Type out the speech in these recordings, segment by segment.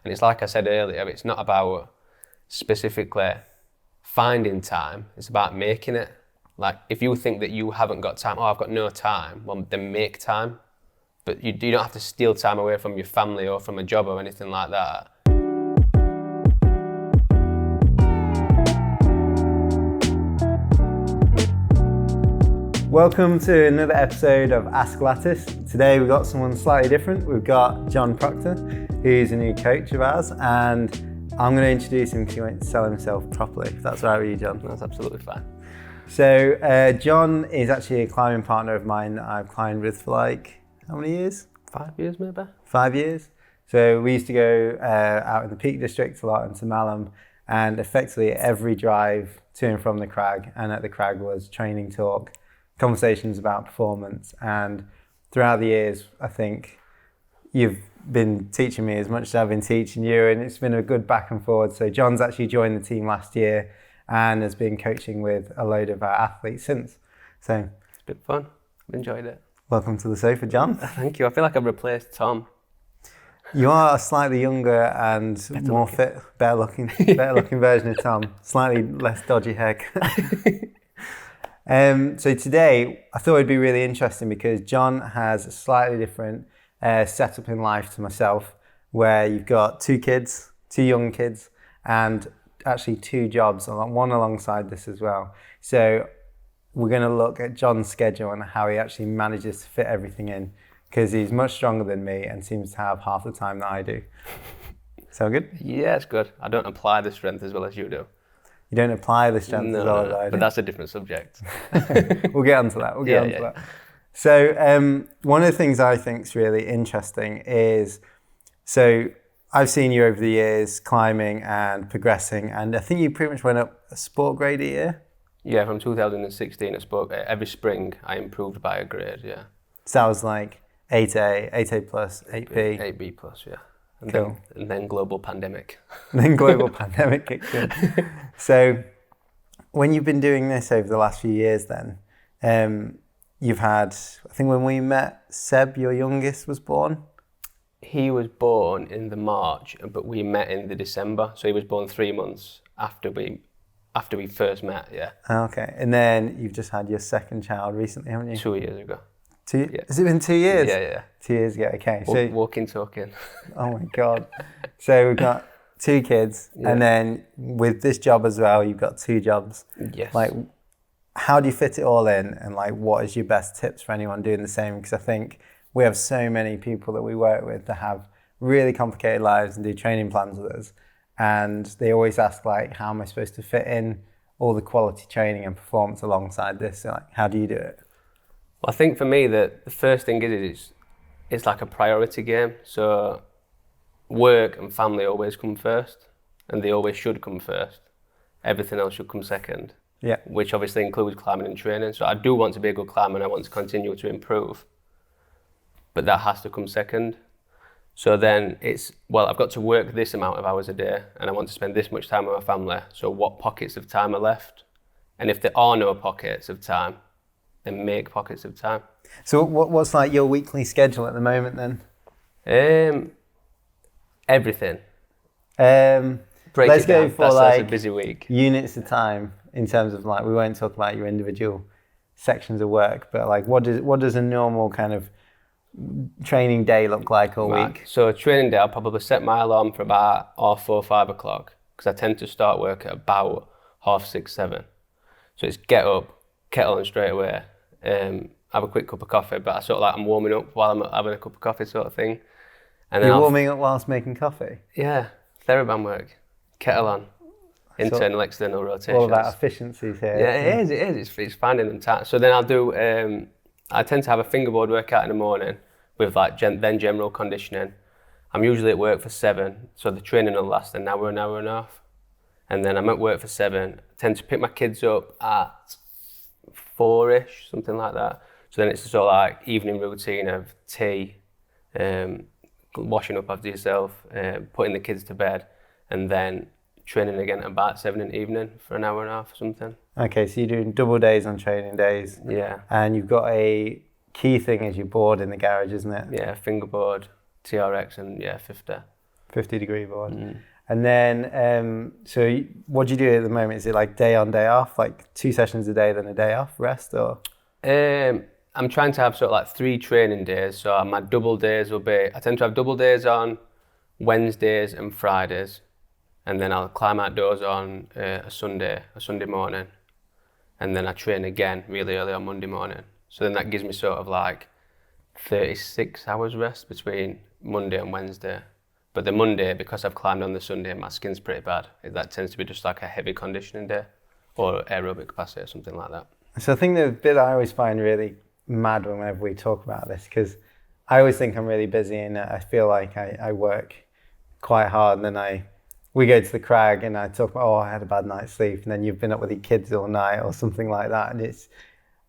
And it's like I said earlier, it's not about specifically finding time, it's about making it. Like if you think that you haven't got time, I've got no time, well then make time. But you don't have to steal time away from your family or from a job or anything like that. Welcome to another episode of Ask Lattice. Today we've got someone slightly different. We've got Jon Procter, who's a new coach of ours, and I'm going to introduce him because he won't sell himself properly, if that's all right with you, Jon. That's absolutely fine. So Jon is actually a climbing partner of mine that I've climbed with for like, how many years? 5 years maybe. 5 years. So we used to go out in the Peak District a lot into Malham, and effectively every drive to and from the crag, and at the crag was training talk, conversations about performance. And throughout the years, I think you've been teaching me as much as I've been teaching you, and it's been a good back and forward. So Jon's actually joined the team last year and has been coaching with a load of our athletes since. So It's been fun. I've enjoyed it. welcome to the sofa, Jon. Thank you. I feel like I've replaced Tom. You are a slightly younger and more fit, better looking version of Tom. Slightly less dodgy haircut. So today, I thought it'd be really interesting because Jon has a slightly different setup in life to myself, where you've got 2 kids, 2 young kids, and actually 2 jobs, one alongside this as well. So we're going to look at Jon's schedule and how he actually manages to fit everything in, because he's much stronger than me and seems to have half the time that I do. Sound good? Yeah, it's good. I don't apply the strength as well as you do. You don't apply the strength as well as I do. But that's a different subject. We'll get onto that. That. So one of the things I think is really interesting is, so I've seen you over the years climbing and progressing, and I think you pretty much went up a sport grade a year. Yeah, from 2016 at sport, every spring I improved by a grade, yeah. So that was like 8A, 8A plus, 8B. 8B plus, yeah. And, Cool. then global pandemic. Then global pandemic kicked in. So when you've been doing this over the last few years then, you've had, I think when we met, Seb, your youngest, was born? He was born in the March, but we met in the December. So he was born 3 months after we first met, yeah. Okay, and then you've just had your second child recently, haven't you? 2 years ago. 2 Yeah. Has it been 2 years? Yeah. 2 years ago, okay. So, Walking, talking. oh my God. So we've got 2 kids, and then with this job as well, you've got 2 jobs. Yes. Like, how do you fit it all in? And like, what is your best tips for anyone doing the same? Because I think we have so many people that we work with that have really complicated lives and do training plans with us. And they always ask like, how am I supposed to fit in all the quality training and performance alongside this? So like, how do you do it? Well, I think for me that the first thing is it's like a priority game. So work and family always come first, and they always should come first. Everything else should come second. Yeah. Which obviously includes climbing and training. So I do want to be a good climber and I want to continue to improve, but that has to come second. So then I've got to work this amount of hours a day and I want to spend this much time with my family. So what pockets of time are left? And if there are no pockets of time, then make pockets of time. So what's like your weekly schedule at the moment then? Everything. Let's go for that's like a busy week. units of time in terms of like, we won't talk about your individual sections of work, but like what does a normal kind of training day look like all week? So a training day, I'll probably set my alarm for about 4:30, 5 o'clock, because I tend to start work at about 6:30, 7. So it's get up, kettle on straight away, have a quick cup of coffee, but I sort of like I'm warming up while I'm having a cup of coffee sort of thing. And then You're warming up whilst making coffee? Yeah, TheraBand work, kettle on, internal, external rotations. All about efficiencies here. Yeah, it is. It's finding them tight. So then I'll do, I tend to have a fingerboard workout in the morning with like then general conditioning. I'm usually at work for 7, so the training will last an hour and a half. And then I'm at work for 7. I tend to pick my kids up at 4-ish, something like that. So then it's a sort of like evening routine of tea, washing up after yourself, putting the kids to bed, and then training again at about 7 in the evening for an hour and a half or something. Okay, so you're doing double days on training days. Yeah. And you've got a key thing is your board in the garage, isn't it? Yeah, fingerboard, TRX and 50. 50-degree board. And then, so what do you do at the moment? Is it like day on, day off, like 2 sessions a day, then a day off, rest, or? I'm trying to have sort of like 3 training days. So my double days will be, I tend to have double days on Wednesdays and Fridays. And then I'll climb outdoors on a Sunday morning. And then I train again really early on Monday morning. So then that gives me sort of like 36 hours rest between Monday and Wednesday. But the Monday, because I've climbed on the Sunday, my skin's pretty bad. That tends to be just like a heavy conditioning day or aerobic capacity or something like that. So I think the bit I always find really mad whenever we talk about this, because I always think I'm really busy and I feel like I work quite hard, and then we go to the crag and I talk about, oh, I had a bad night's sleep, and then you've been up with your kids all night or something like that, and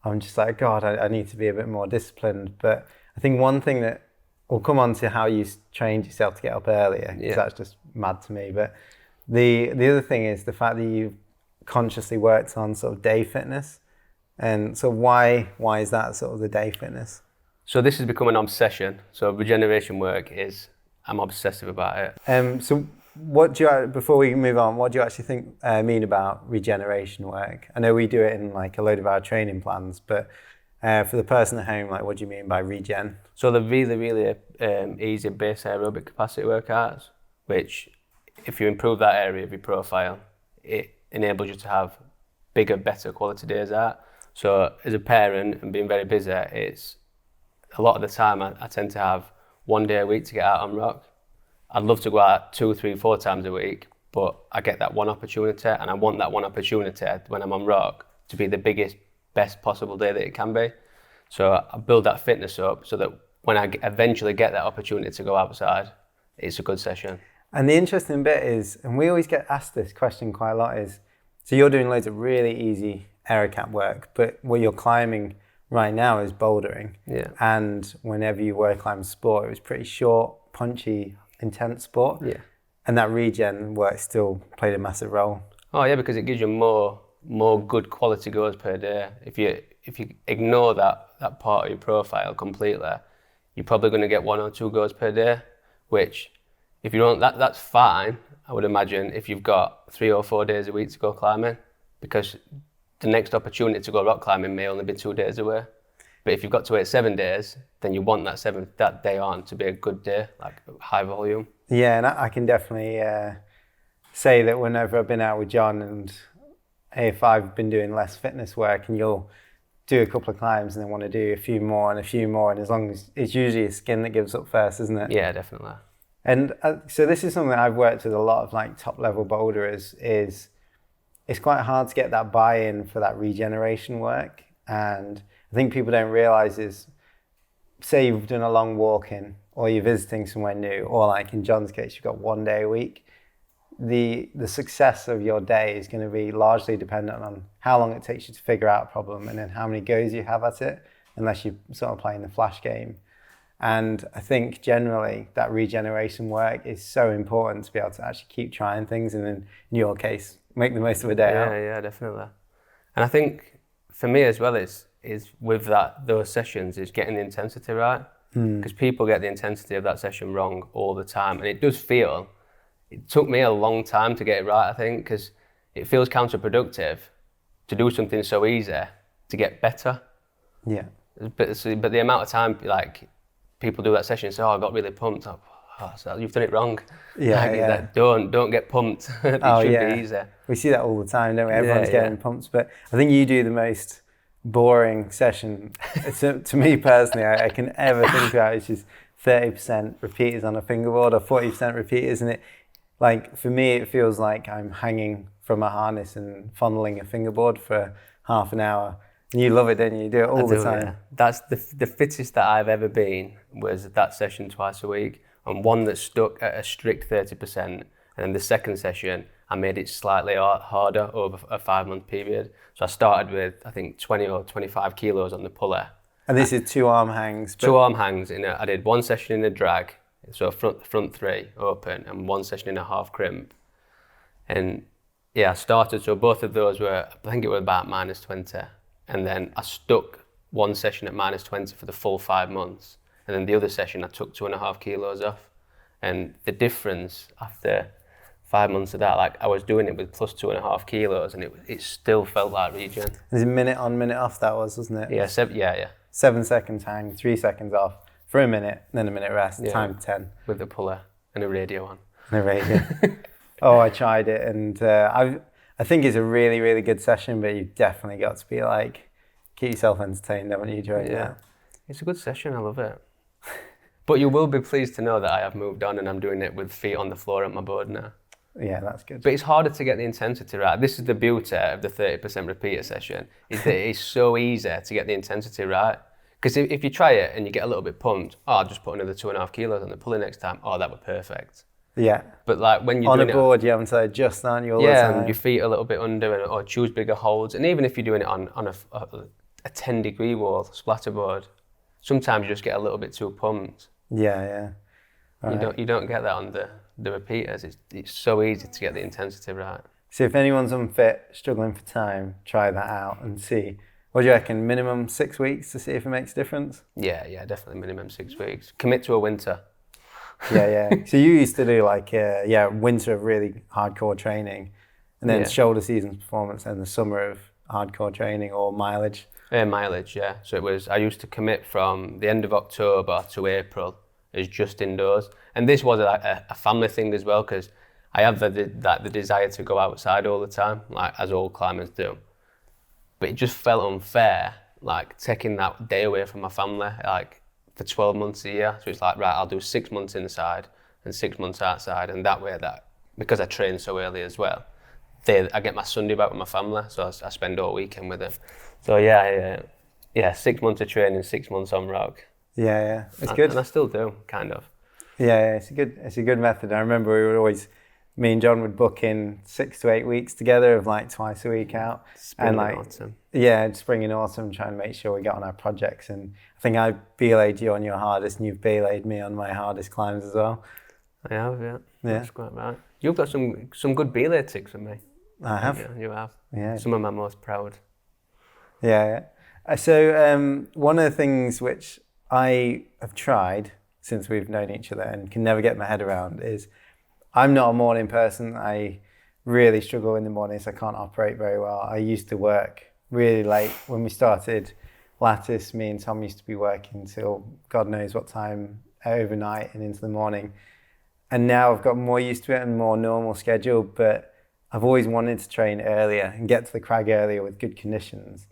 I'm just like, God, I need to be a bit more disciplined. But I think one thing that we'll come on to how you trained yourself to get up earlier, because that's just mad to me. But the other thing is the fact that you've consciously worked on sort of day fitness. And so why is that sort of the day fitness? So this has become an obsession. So regeneration work I'm obsessive about it. So what do you, before we move on, what do you actually think mean about regeneration work? I know we do it in like a load of our training plans, but for the person at home, like, what do you mean by regen? So the really, really easy base aerobic capacity workouts, which if you improve that area of your profile, it enables you to have bigger, better quality days out. So as a parent and being very busy, it's a lot of the time I tend to have 1 day a week to get out on rock. I'd love to go out 2, 3, 4 times a week, but I get that one opportunity, and I want that one opportunity when I'm on rock to be the biggest, best possible day that it can be. So I build that fitness up so that when I eventually get that opportunity to go outside, it's a good session. And the interesting bit is, and we always get asked this question quite a lot, is, so you're doing loads of really easy aerocap work, but what you're climbing right now is bouldering. Yeah. And whenever you were climbing sport, it was pretty short, punchy, intense sport. Yeah. And that regen work still played a massive role. Oh yeah, because it gives you more good quality goals per day. If you ignore that part of your profile completely, you're probably going to get 1 or 2 goals per day, which if you don't, that's fine, I would imagine, if you've got 3 or 4 days a week to go climbing, because the next opportunity to go rock climbing may only be 2 days away. But if you've got to wait 7 days, then you want that day on to be a good day, like high volume. Yeah, and I can definitely say that whenever I've been out with Jon, and if I've been doing less fitness work and you'll do a couple of climbs and then want to do a few more, and as long as it's usually your skin that gives up first, isn't it? Yeah, definitely. And so this is something that I've worked with a lot of like top level boulderers, is it's quite hard to get that buy-in for that regeneration work. And I think people don't realize is, say you've done a long walk in, or you're visiting somewhere new, or like in Jon's case, you've got 1 day a week. The success of your day is going to be largely dependent on how long it takes you to figure out a problem, and then how many goes you have at it, unless you're sort of playing the flash game. And I think generally that regeneration work is so important to be able to actually keep trying things, and in your case, make the most of a day out. Yeah, definitely. And I think for me as well, is with those sessions is getting the intensity right, because people get the intensity of that session wrong all the time, and it took me a long time to get it right, I think, because it feels counterproductive to do something so easy to get better. Yeah. But the amount of time like people do that session and say, "Oh, I got really pumped." So you've done it wrong. Yeah, like, yeah. Don't get pumped. It should be easy. We see that all the time, don't we? Everyone's getting pumped, but I think you do the most boring session. To me personally, I can ever think about, which is 30% repeaters on a fingerboard or 40% repeaters, and it, like, for me, it feels like I'm hanging from a harness and funneling a fingerboard for half an hour. And you love it, don't you? You do it all the time. Yeah. That's the fittest that I've ever been, was that session twice a week, and one that stuck at a strict 30%. And then the second session, I made it slightly harder over a 5-month period. So I started with, I think, 20 or 25 kilos on the puller. And this is 2 arm hangs? 2 arm hangs. I did 1 session in a drag, so front 3 open, and 1 session in a half crimp. And yeah, I started, so both of those were, I think it was about -20. And then I stuck 1 session at -20 for the full 5 months. And then the other session, I took 2.5 kilos off. And the difference after 5 months of that, like I was doing it with plus 2.5 kilos, and it still felt like regen. It was a minute on, minute off that was, wasn't it? Yeah, 7 seconds hang, 3 seconds off for a minute, then a minute rest, time 10. With a puller and a radio on. And a radio. Oh, I tried it, and I think it's a really, really good session, but you've definitely got to be like, keep yourself entertained, haven't you, during that? It's a good session, I love it. But you will be pleased to know that I have moved on and I'm doing it with feet on the floor at my board now. Yeah, that's good. But it's harder to get the intensity right. This is the beauty of the 30% repeater session, is that it's so easy to get the intensity right. Because if you try it and you get a little bit pumped, I'll just put another 2.5 kilos on the pulley next time. Oh, that was perfect. Yeah. But like when you're on doing a board, you haven't to adjust, aren't you, all the time? and your feet a little bit under, or choose bigger holds. And even if you're doing it on a 10-degree wall, splatterboard, sometimes you just get a little bit too pumped. Yeah. Right. You don't get that on the repeaters. It's so easy to get the intensity right. So if anyone's unfit, struggling for time, try that out and see. What do you reckon, minimum 6 weeks to see if it makes a difference? Yeah, definitely minimum 6 weeks. Commit to a winter. Yeah. So you used to do like, winter of really hardcore training, and then shoulder season's performance, and the summer of hardcore training or mileage. Mileage, yeah. So I used to commit from the end of October to April as just indoors. And this was a family thing as well, because I have the desire to go outside all the time, like as all climbers do. But it just felt unfair, like taking that day away from my family, like for 12 months a year. So it's like, right, I'll do 6 months inside and 6 months outside. And that way, because I train so early as well, I get my Sunday back with my family, so I spend all weekend with them. So yeah, 6 months of training, 6 months on rock. Yeah, it's good. And I still do, kind of. Yeah, it's a good method. I remember me and Jon would book in 6 to 8 weeks together of like twice a week out. Spring and autumn. Yeah, spring and autumn, trying to make sure we get on our projects. And I think I belayed you on your hardest, and you've belayed me on my hardest climbs as well. I have, yeah. That's quite right. You've got some good belay tics with me. I have. Yeah, you have. Yeah. Some of my most proud. Yeah. So one of the things which I have tried since we've known each other and can never get my head around is I'm not a morning person. I really struggle in the mornings. I can't operate very well. I used to work really late. When we started Lattice, me and Tom used to be working till God knows what time overnight and into the morning. And now I've got more used to it and more normal schedule, but I've always wanted to train earlier and get to the crag earlier with good conditions.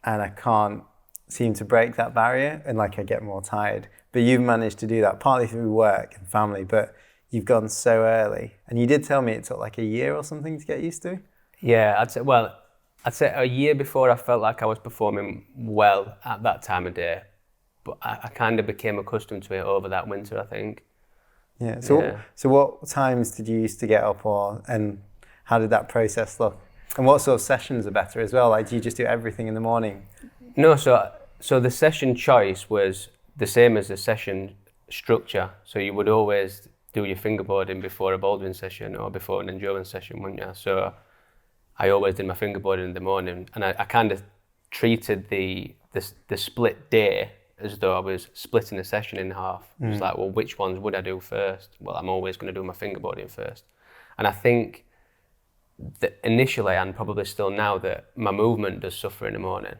And I can't seem to break that barrier, and like I get more tired. But you've managed to do that partly through work and family, but you've gone so early. And you did tell me it took like a year or something to get used to. Yeah, I'd say a year before I felt like I was performing well at that time of day. But I kind of became accustomed to it over that winter, I think. Yeah. So what times did you used to get up, and how did that process look? And what sort of sessions are better as well? Like, do you just do everything in the morning? No, so the session choice was the same as the session structure. So you would always do your fingerboarding before a bouldering session or before an endurance session, wouldn't you? So I always did my fingerboarding in the morning, and I kind of treated the split day as though I was splitting the session in half. It was like, well, which ones would I do first? Well, I'm always going to do my fingerboarding first. And I think that initially, and probably still now, that my movement does suffer in the morning,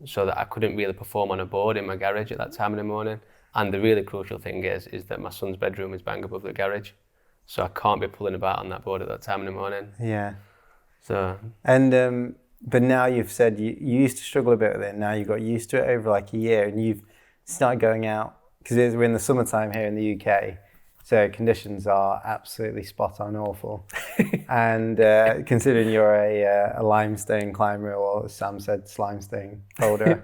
so that I couldn't really perform on a board in my garage at that time in the morning. And the really crucial thing is that my son's bedroom is bang above the garage, so I can't be pulling about on that board at that time in the morning. Yeah. So. And but now you've said you used to struggle a bit with it. Now you got used to it over like a year, and you've started going out, because we're in the summertime here in the UK. So conditions are absolutely spot on awful. And considering you're a limestone climber, or as Sam said, slimestone boulder.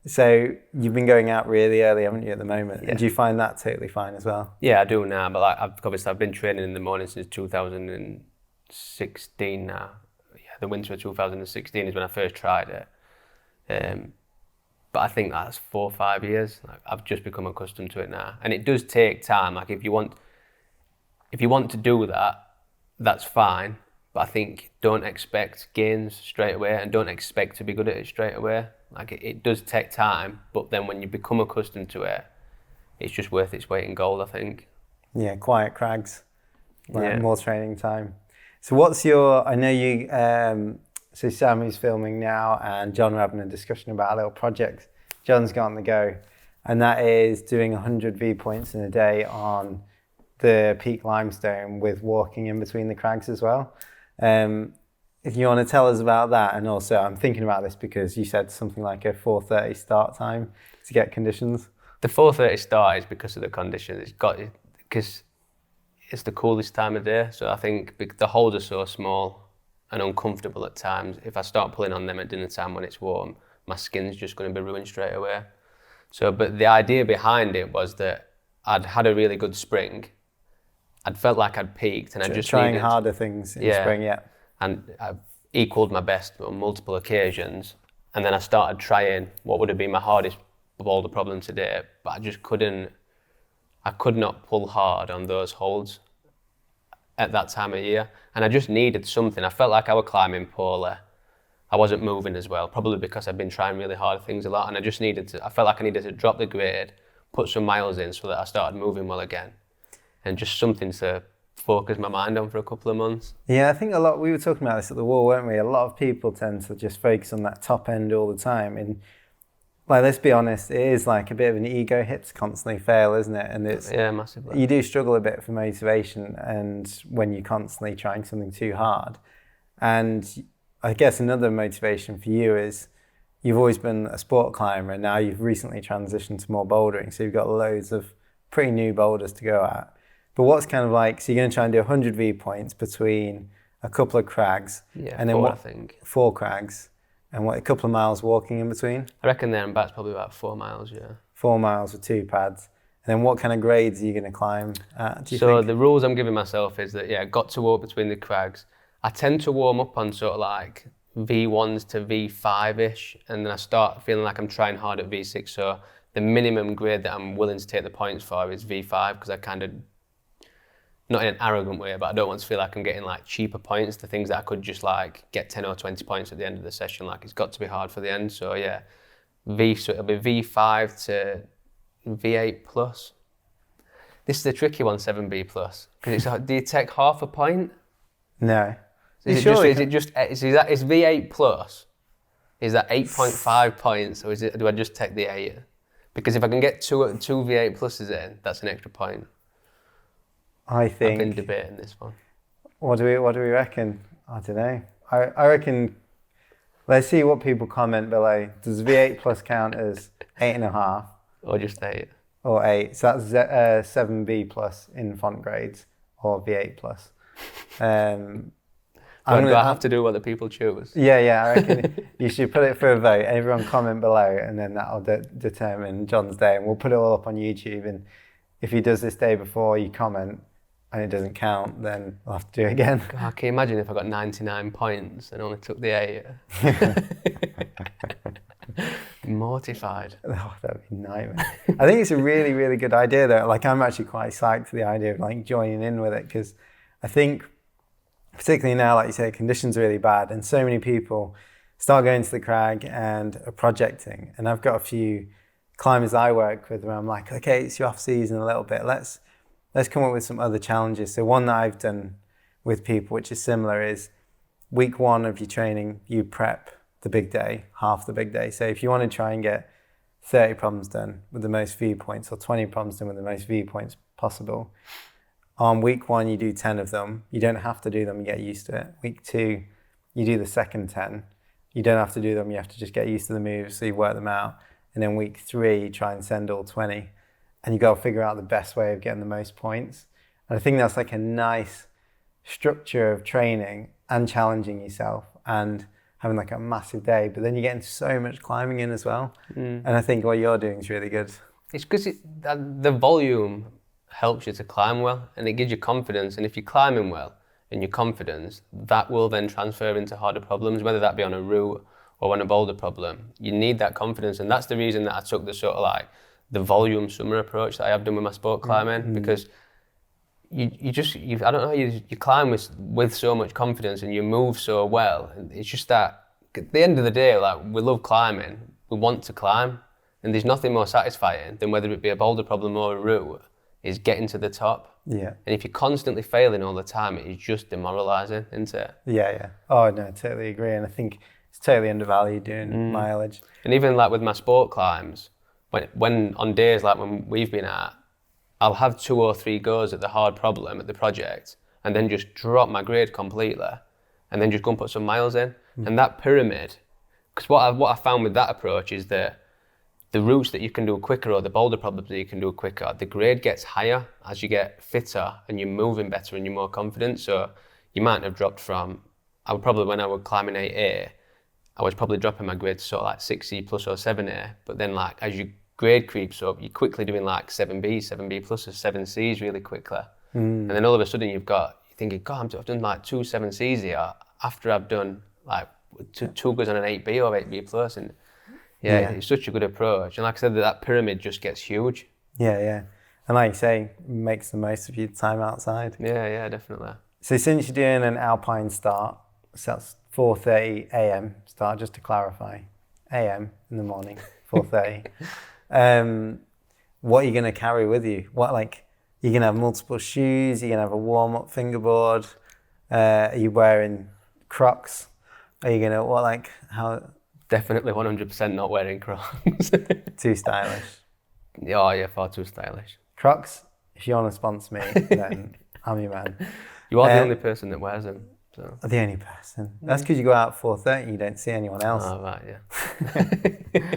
So you've been going out really early, haven't you, at the moment? Yeah. And do you find that totally fine as well? Yeah, I do now. But I've been training in the morning since 2016 now. Yeah, the winter of 2016 is when I first tried it. But I think that's 4 or 5 years. Like, I've just become accustomed to it now, and it does take time. Like if you want to do that, that's fine. But I think don't expect gains straight away, and don't expect to be good at it straight away. Like it does take time, but then when you become accustomed to it, it's just worth its weight in gold, I think. Yeah, quiet crags, like Yeah. more training time. So what's your, I know you, so Sam who's filming now and Jon are having a discussion about a little project Jon's got on the go, and that is doing 100 V points in a day on the peak limestone with walking in between the crags as well. If you want to tell us about that, and also I'm thinking about this because you said something like a 4:30 start time to get conditions. The 4:30 start is because of the conditions. Because it's the coolest time of day. So I think the holes are so small and uncomfortable at times. If I start pulling on them at dinner time when it's warm, my skin's just going to be ruined straight away. So, but the idea behind it was that I'd had a really good spring. I'd felt like I'd peaked, and I just trying needed, harder things in spring, yeah. And I've equalled my best on multiple occasions. And then I started trying what would have been my hardest boulder problem today, but I just couldn't. I could not pull hard on those holds at that time of year, and I just needed something. I felt like I was climbing poorly. I wasn't moving as well, probably because I've been trying really hard things a lot, and I felt like I needed to drop the grade, put some miles in so that I started moving well again, and just something to focus my mind on for a couple of months. Yeah, I think we were talking about this at the wall, weren't we? A lot of people tend to just focus on that top end all the time, and like, let's be honest, it is like a bit of an ego hit to constantly fail, isn't it? And it's massively. You do struggle a bit for motivation, and when you're constantly trying something too hard. And I guess another motivation for you is you've always been a sport climber, and now you've recently transitioned to more bouldering, so you've got loads of pretty new boulders to go at. But what's kind of like, so you're going to try and do 100 V points between a couple of crags, and then I think 4 crags, and a couple of miles walking in between? I reckon there and back's probably about 4 miles, yeah. 4 miles with 2 pads. And then what kind of grades are you going to climb at, do you think? think? The rules I'm giving myself is that, got to walk between the crags. I tend to warm up on sort of like V1s to V5-ish, and then I start feeling like I'm trying hard at V6. So the minimum grade that I'm willing to take the points for is V5, because I kind of, not in an arrogant way, but I don't want to feel like I'm getting like cheaper points, the things that I could just like get 10 or 20 points at the end of the session. Like, it's got to be hard for the end. So yeah, so it'll be V5 to V8 plus. This is the tricky one, 7B plus. Because do you take half a point? No. Is V8 plus? Is that 8.5 points, or do I just take the 8? Because if I can get two V8 pluses in, that's an extra point. I think I've been debating this one. What do we reckon? I don't know. I reckon. Let's see what people comment below. Does V8 plus count as 8.5? Or just 8? Or 8. So that's 7B plus in font grades, or V8 plus. Do I have to do what the people choose? Yeah. I reckon you should put it for a vote. Everyone comment below, and then that'll determine Jon's day. And we'll put it all up on YouTube. And if he does this day before you comment and it doesn't count, then we'll have to do it again. God, can you imagine if I got 99 points and only took the 8? Mortified. Oh, that would be a nightmare. I think it's a really, really good idea though. Like, I'm actually quite psyched for the idea of like joining in with it, because I think, particularly now, like you say, conditions are really bad, and so many people start going to the crag and are projecting. And I've got a few climbers I work with where I'm like, okay, it's your off season a little bit. Let's come up with some other challenges. So one that I've done with people, which is similar, is week 1 of your training, you prep the big day, half the big day. So if you want to try and get 30 problems done with the most V points, or 20 problems done with the most V points possible, on week 1, you do 10 of them. You don't have to do them, you get used to it. Week 2, you do the second 10. You don't have to do them, you have to just get used to the moves, so you work them out. And then week 3, you try and send all 20. And you got to figure out the best way of getting the most points. And I think that's like a nice structure of training and challenging yourself and having like a massive day. But then you're getting so much climbing in as well. And I think what you're doing is really good. It's because the volume helps you to climb well, and it gives you confidence. And if you're climbing well and you're confident, that will then transfer into harder problems, whether that be on a route or on a boulder problem. You need that confidence, and that's the reason that I took the sort of like the volume summer approach that I have done with my sport climbing, because you climb with so much confidence and you move so well. And it's just that at the end of the day, like, we love climbing, we want to climb, and there's nothing more satisfying than, whether it be a boulder problem or a route, is getting to the top. Yeah. And if you're constantly failing all the time, it is just demoralising, isn't it? Yeah. Oh, no, I totally agree. And I think it's totally undervalued doing mileage. And even like with my sport climbs, when on days like when we've been at, I'll have 2 or 3 goes at the hard problem at the project and then just drop my grade completely and then just go and put some miles in. And that pyramid, because what I found with that approach is that the routes that you can do quicker or the boulder problems that you can do quicker, the grade gets higher as you get fitter and you're moving better and you're more confident. So you might have dropped from, when I was climbing 8A, I was probably dropping my grade to sort of like 6C plus or 7A. But then like as your grade creeps up, you're quickly doing like 7B plus or 7Cs really quickly. And then all of a sudden you're thinking, God, I've done like 2 7Cs here after I've done like 2 goes on an 8B or 8B plus. And yeah, it's such a good approach. And like I said, that pyramid just gets huge. Yeah. And like you say, makes the most of your time outside. Yeah, definitely. So since you're doing an alpine start, so that's 4:30 a.m. start, just to clarify, a.m. in the morning, 4:30. What are you going to carry with you? You're going to have multiple shoes, you're going to have a warm-up fingerboard, are you wearing Crocs? Are you going to, how? Definitely 100% not wearing Crocs. Too stylish. Oh yeah, far too stylish. Crocs, if you want to sponsor me, then I'm your man. You are the only person that wears them. So. The only person. That's because you go out at 4:30, you don't see anyone else. Oh, right, yeah.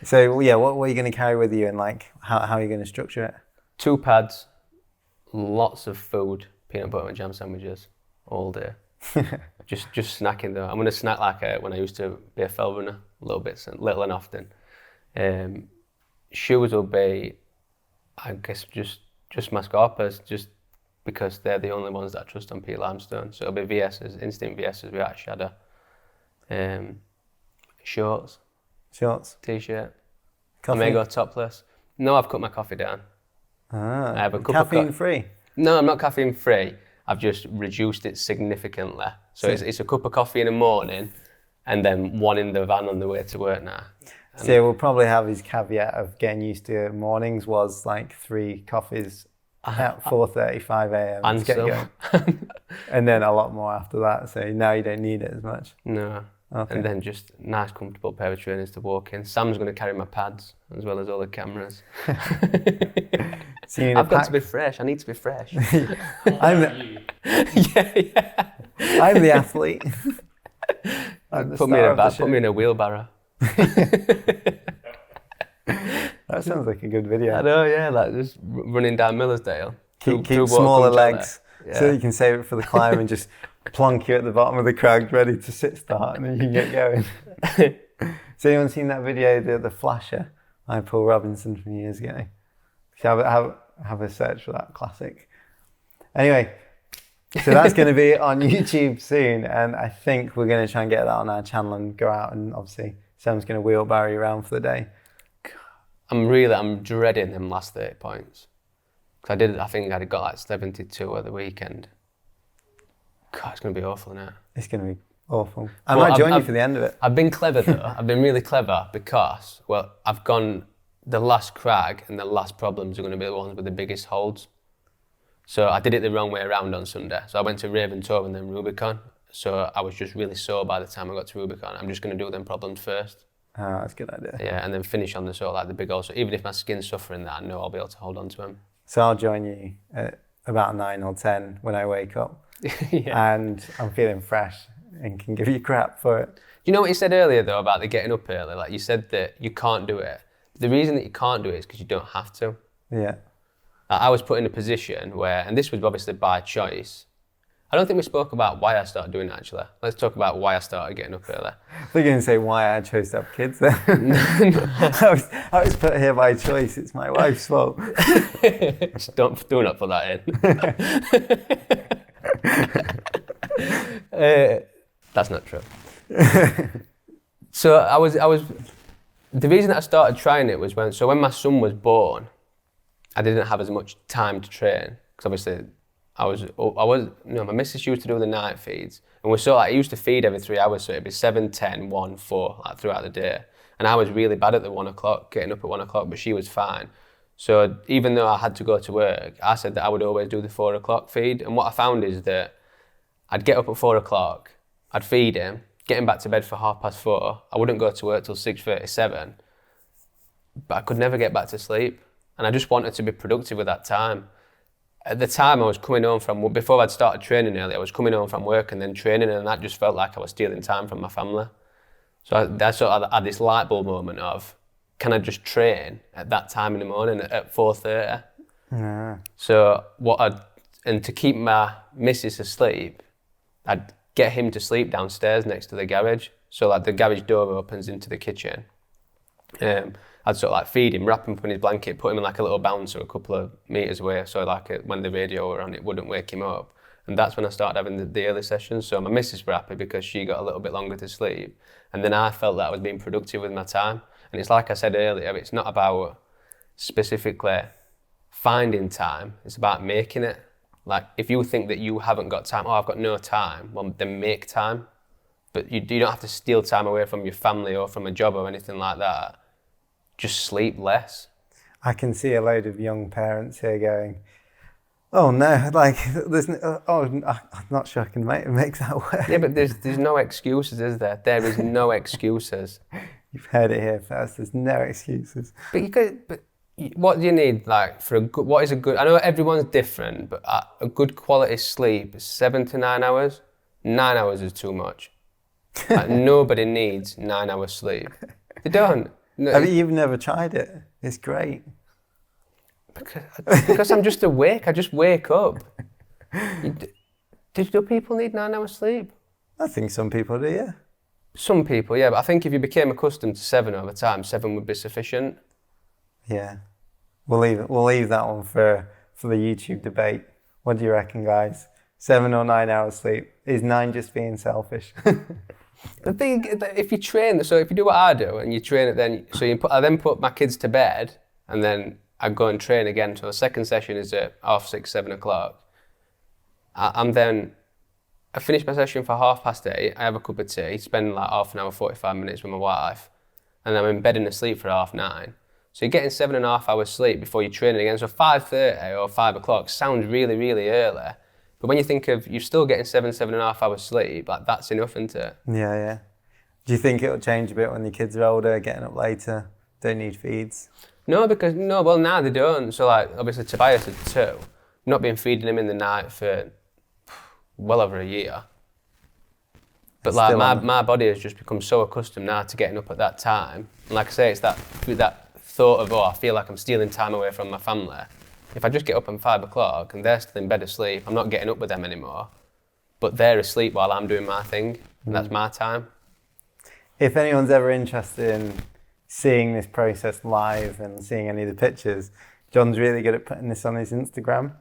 So yeah, what are you going to carry with you and how are you going to structure it? 2 pads, lots of food, peanut butter and jam sandwiches all day. just snacking though. I'm going to snack like when I used to be a fell runner, little and often. Shoes will be, I guess, just my Scarpas, just because they're the only ones that I trust on Peter Limestone. So it'll be VS's, Instinct VS's without a shadow. Shorts. T-shirt. Coffee? I may go topless. No, I've cut my coffee down. I have a cup caffeine free? No, I'm not caffeine free. I've just reduced it significantly. So it's a cup of coffee in the morning and then 1 in the van on the way to work now. So we'll probably have his caveat of getting used to mornings was 3 coffees at 4:35 a.m. And to get going. And then a lot more after that. So now you don't need it as much. No. Okay. And then just a nice comfortable pair of trainers to walk in. Sam's going to carry my pads as well as all the cameras. So I've got to be fresh. I need to be fresh. I'm the athlete. Put me in a bag. Put me in a wheelbarrow. That sounds like a good video. I know, yeah, just running down Millersdale. Keep smaller legs so you can save it for the climb and just plonk you at the bottom of the crag ready to sit start and then you can get going. So anyone seen that video, the flasher by Paul Robinson from years ago? Have a search for that classic. Anyway, so that's going to be on YouTube soon, and I think we're going to try and get that on our channel and go out, and obviously Sam's going to wheelbarrow you around for the day. I'm dreading them last 30 points. Because I think I'd got 72 at the weekend. God, it's going to be awful, isn't it? It's going to be awful. I might join you for the end of it. I've been clever though. I've been really clever because, I've gone, the last crag and the last problems are going to be the ones with the biggest holds. So I did it the wrong way around on Sunday. So I went to Raven Tor and then Rubicon. So I was just really sore by the time I got to Rubicon. I'm just going to do them problems first. Oh, that's a good idea. Yeah, and then finish on the big hole. So even if my skin's suffering that, I know I'll be able to hold on to them. So I'll join you at about 9 or 10 when I wake up. Yeah. And I'm feeling fresh and can give you crap for it. You know what you said earlier though about the getting up early? Like you said that you can't do it. The reason that you can't do it is because you don't have to. Yeah. I was put in a position where, and this was obviously by choice. I don't think we spoke about why I started doing it actually. Let's talk about why I started getting up early. I thought you were going to say why I chose to have kids then. I was put here by choice. It's my wife's fault. Just do not put that in. That's not true. So I was. The reason that I started trying it was when my son was born, I didn't have as much time to train because obviously my missus used to do the night feeds, and we're it used to feed every 3 hours, so it'd be 7, 10, 1, 4 throughout the day. And I was really bad at the 1 o'clock, getting up at 1 o'clock, but she was fine. So even though I had to go to work, I said that I would always do the 4 o'clock feed. And what I found is that I'd get up at 4 o'clock, I'd feed him, get him back to bed for 4:30. I wouldn't go to work till 6:37, but I could never get back to sleep. And I just wanted to be productive with that time. At the time I was coming home from, before I'd started training early, I was coming home from work and then training, and that just felt like I was stealing time from my family. So I sort of had this light bulb moment of, can I just train at that time in the morning at 4:30? Yeah. So and to keep my missus asleep, I'd get him to sleep downstairs next to the garage. So like the garage door opens into the kitchen. I'd sort of like feed him, wrap him up in his blanket, put him in like a little bouncer a couple of meters away, so like when the radio were on, it wouldn't wake him up. And that's when I started having the early sessions. So my missus were happy because she got a little bit longer to sleep. And then I felt that I was being productive with my time. And it's like I said earlier, it's not about specifically finding time, it's about making it. Like if you think that you haven't got time, I've got no time, well then make time. But you don't have to steal time away from your family or from a job or anything like that. Just sleep less. I can see a load of young parents here going, oh no, like there's I'm not sure I can make that work. Yeah, but there's no excuses, is there? There is no excuses. You've heard it here first. There's no excuses. But what do you need like for a good? What is a good? I know everyone's different, but a good quality sleep is 7 to 9 hours. 9 hours is too much. Like, nobody needs 9 hours sleep. They don't. No, You've never tried it. It's great. Because I'm just awake. I just wake up. Do people need 9 hours sleep? I think some people do, yeah. Some people, yeah, but I think if you became accustomed to 7 over time, 7 would be sufficient. Yeah. We'll leave that one for the YouTube debate. What do you reckon, guys? 7 or 9 hours sleep? Is 9 just being selfish? The thing, if you train, so if you do what I do and you train it, then I then put my kids to bed and then I go and train again. So the second session is at 6:30, 7 o'clock. I finish my session for 8:30. I have a cup of tea, spend like half an hour, 45 minutes with my wife, and I'm in bed and asleep for 9:30. So you're getting 7.5 hours sleep before you're training again. So 5:30 or 5 o'clock sounds really, really early. But when you think of, you're still getting 7.5 hours sleep, like that's enough, isn't it? Yeah, yeah. Do you think it'll change a bit when your kids are older, getting up later, don't need feeds? No, well now they don't. So like, obviously Tobias is 2. I've not been feeding him in the night for well over a year. But like my body has just become so accustomed now to getting up at that time. And like I say, it's that thought of, I feel like I'm stealing time away from my family. If I just get up at 5 o'clock and they're still in bed asleep, I'm not getting up with them anymore. But they're asleep while I'm doing my thing, and that's my time. If anyone's ever interested in seeing this process live and seeing any of the pictures, Jon's really good at putting this on his Instagram,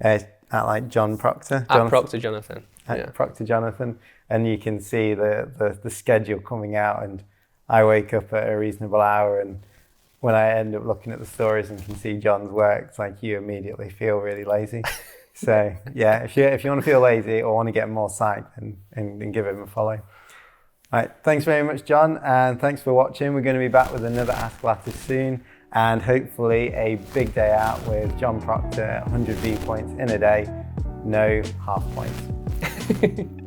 at like Jon Procter. At Procter Jonathan. At Procter Jonathan. And you can see the schedule coming out, and I wake up at a reasonable hour, and when I end up looking at the stories and can see Jon's work, it's like you immediately feel really lazy. So yeah, if you want to feel lazy or want to get more psyched, then give him a follow. All right, thanks very much, Jon, and thanks for watching. We're going to be back with another Ask Lattice soon, and hopefully a big day out with Jon Procter, 100 viewpoints in a day, no half points.